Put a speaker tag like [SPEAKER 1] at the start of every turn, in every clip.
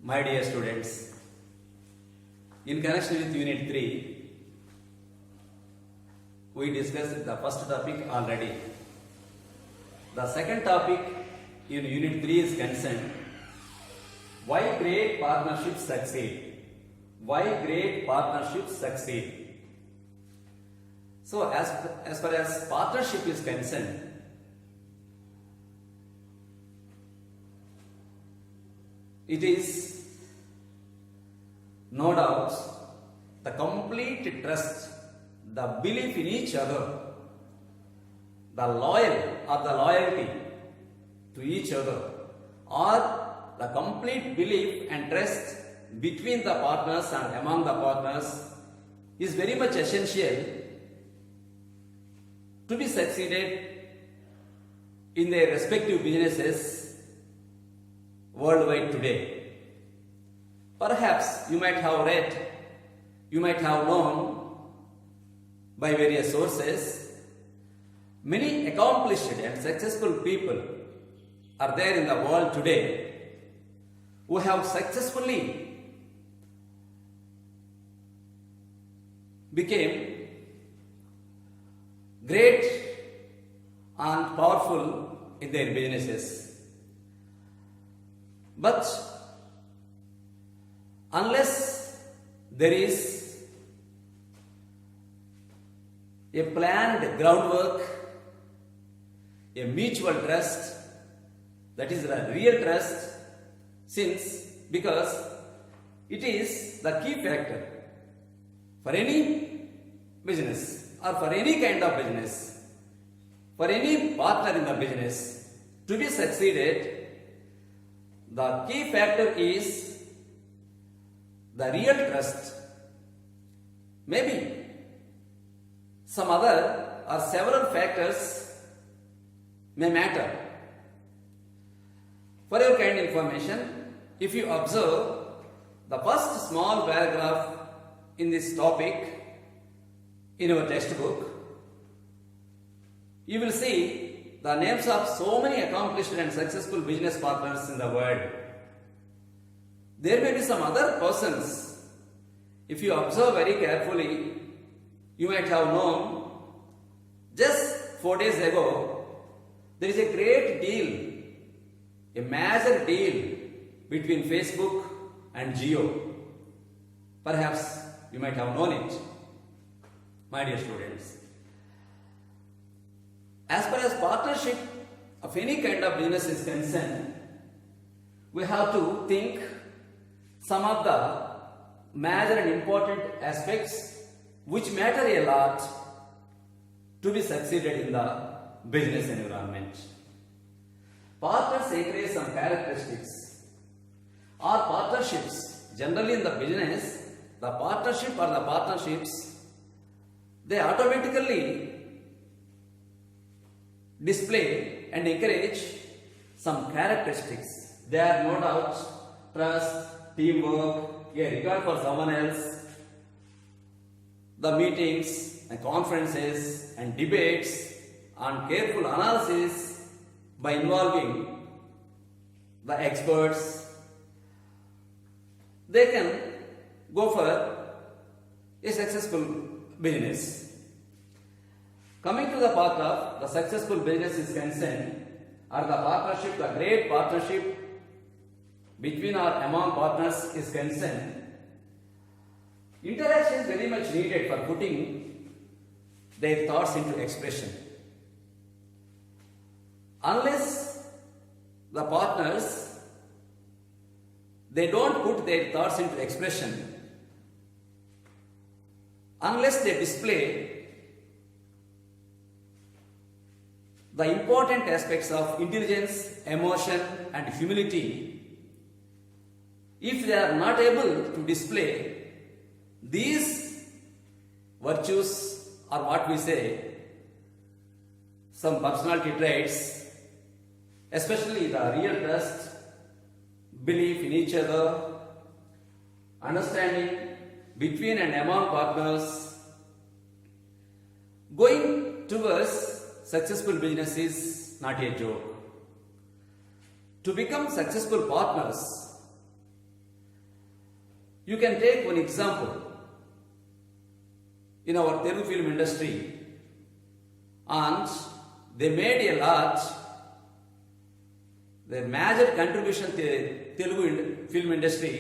[SPEAKER 1] My dear students, in connection with Unit 3, we discussed the first topic already. The second topic in Unit 3 is concerned, why great partnerships succeed. Why great partnerships succeed. So as far as partnership is concerned, it is no doubt the complete trust, the belief in each other, the loyalty to each other, or the complete belief and trust between the partners and among the partners is very much essential to be succeeded in their respective businesses worldwide today. Perhaps you might have read, you might have known by various sources, many accomplished and successful people are there in the world today who have successfully became great and powerful in their businesses. But unless there is a planned groundwork, a mutual trust, that is a real trust, because it is the key factor for any business or for any kind of business, for any partner in the business to be succeeded. The key factor is the real trust. Maybe some other or several factors may matter. For your kind information, if you observe the first small paragraph in this topic in our textbook, you will see the names of so many accomplished and successful business partners in the world. There may be some other persons. If you observe very carefully, you might have known just 4 days ago, there is a great deal, a major deal between Facebook and Jio. Perhaps you might have known it, my dear students. As far as partnership of any kind of business is concerned, we have to think some of the major and important aspects which matter a lot to be succeeded in the business environment. Partners encourage some characteristics or partnerships. Generally in the business, the partnership or the partnerships, they automatically display and encourage some characteristics. They are no doubt trust, teamwork, a regard for someone else, the meetings and conferences and debates and careful analysis by involving the experts. They can go for a successful business. Coming to the part of the successful business is concerned, or the partnership, the great partnership between or among partners is concerned, interaction is very much needed for putting their thoughts into expression. Unless the partners, they don't put their thoughts into expression, unless they display the important aspects of intelligence, emotion and humility, if they are not able to display these virtues, or what we say, some personality traits, especially the real trust, belief in each other, understanding between and among partners, going towards successful business is not a joke. To become successful partners, You can take one example in our Telugu film industry, and they made a large, their major contribution to Telugu film industry,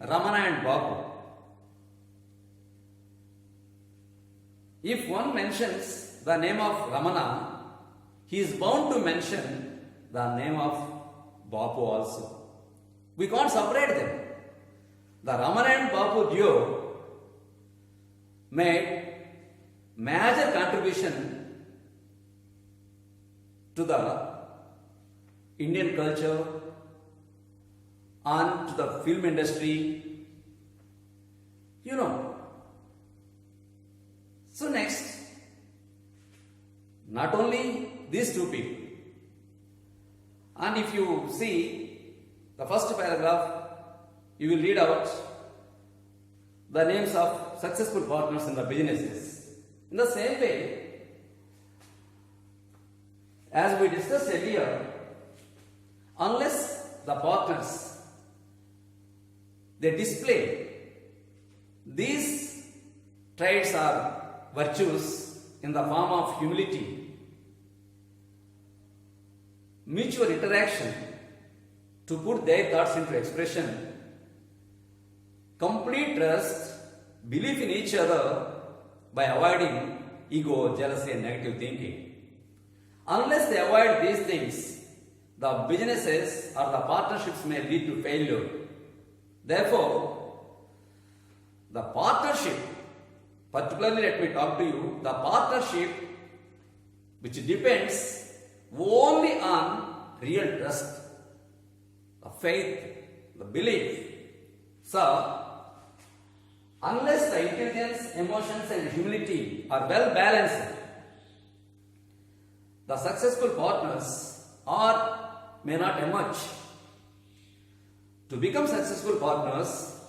[SPEAKER 1] Ramana and Babu. If one mentions the name of Ramana, he is bound to mention the name of Babu also. We can't separate them. The Ramana and Babu duo made major contribution to the Indian culture and to the film industry. You know. So next, not only these two people, and if you see the first paragraph, you will read out the names of successful partners in the businesses. In the same way, as we discussed earlier, unless the partners they display these traits or virtues in the form of humility, mutual interaction to put their thoughts into expression, complete trust, belief in each other by avoiding ego, jealousy and negative thinking. Unless they avoid these things, the businesses or the partnerships may lead to failure. Therefore, the partnership, particularly let me talk to you, the partnership which depends only on real trust, the faith, the belief. So, unless the intelligence, emotions and humility are well balanced, the successful partners may not emerge. To become successful partners,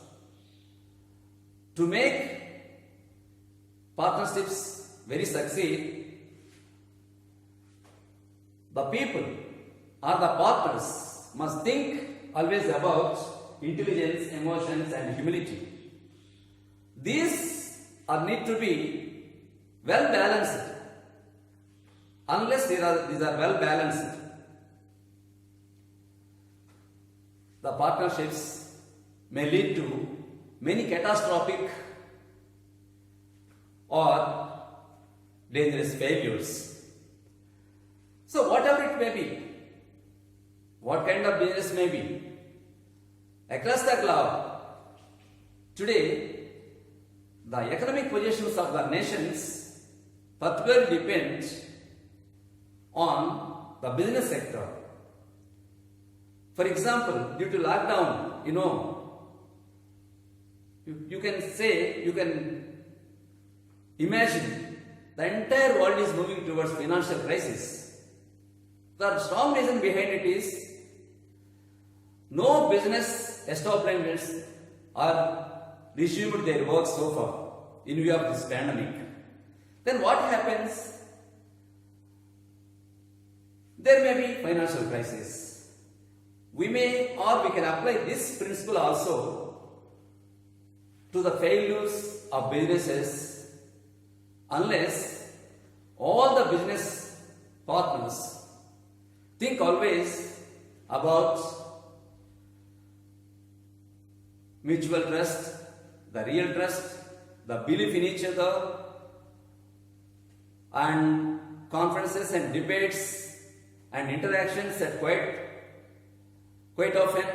[SPEAKER 1] to make partnerships very succeed, the people or the partners must think always about intelligence, emotions and humility. These are need to be well balanced. Unless these are well balanced, the partnerships may lead to many catastrophic or dangerous failures. So whatever it may be, what kind of business may be, across the globe, today the economic positions of the nations particularly depend on the business sector. For example, due to lockdown, you can say, you can imagine the entire world is moving towards financial crisis. The strong reason behind it is no business establishments are resumed their work so far in view of this pandemic. Then what happens? There may be financial crisis. We may or we can apply this principle also to the failures of businesses unless all the business partners think always about mutual trust, the real trust, the belief in each other, and conferences and debates and interactions at quite often,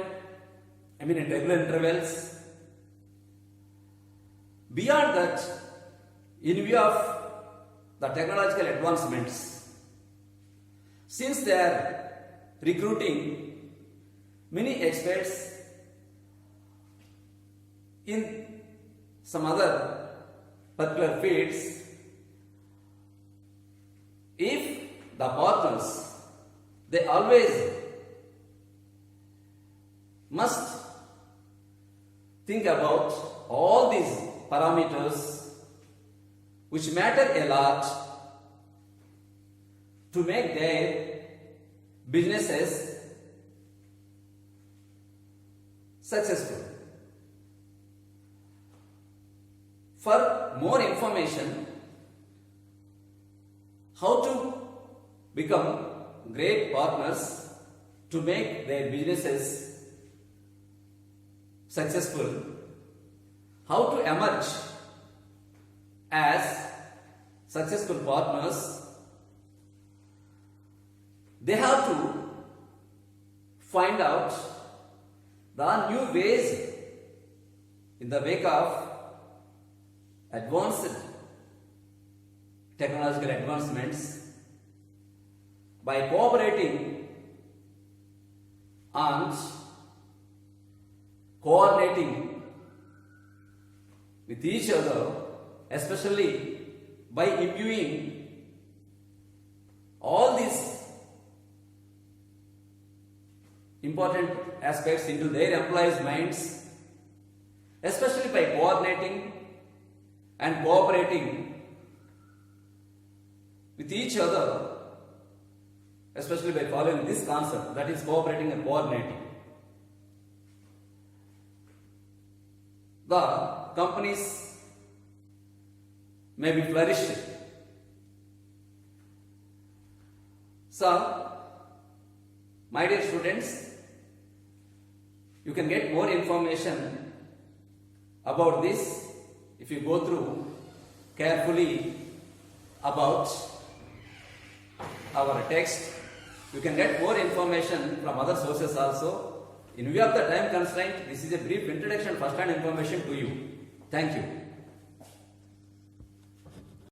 [SPEAKER 1] at regular intervals. Beyond that, in view of the technological advancements, since they are recruiting many experts in some other particular fields, if the partners, they always must think about all these parameters which matter a lot to make their businesses successful. For more information, how to become great partners to make their businesses successful, how to emerge as successful partners, they have to find out the new ways in the wake of advanced technological advancements by cooperating and coordinating with each other, especially by imbuing all these important aspects into their employees' minds, especially by coordinating and cooperating with each other, especially by following this concept, that is cooperating and coordinating. The companies may be flourished. So, my dear students, you can get more information about this if you go through carefully about our text. You can get more information from other sources also. In view of the time constraint, this is a brief introduction, first-hand information to you. Thank you.